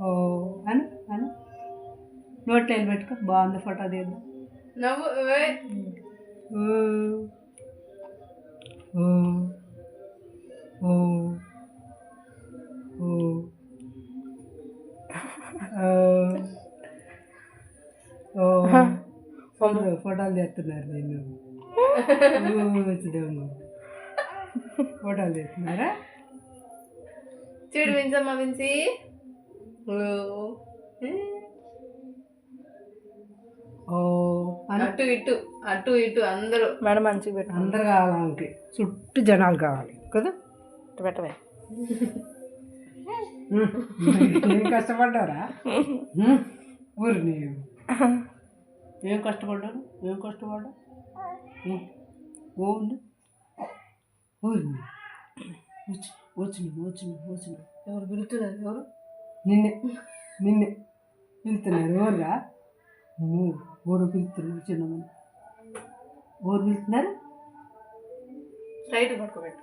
ఓ అను అను నోట్లో వెళ్ళి పెట్టుకో బాగుంది ఫోటో తీద్దాం నవ్వు ఓ ఓ ఓ ఓ ఓ ఫోటోలు తీస్తున్నారు నేను ఫోటోలు తీస్తున్నారా చూడు విన్సమ్మ విన్సి ఓ అటు ఇటు అటు ఇటు అందరూ మేడం మంచిగా పెట్టు. అందరు కావాలి ఆమెకి చుట్టూ జనాలు కావాలి కదా పెట్టవే. ఏం కష్టపడ్డారా ఊరు నీవు ఏం కష్టపడ్డాను ఓంది ఊరు వచ్చిన ఎవరు పిలుతున్నారు ఎవరు నిన్నే పిలుతున్నారు ఊరుగా ఊరు పిలుతున్నారు చిన్నమని ఊరు పిలుతున్నారు రైట్ పట్టుకోబెట్టు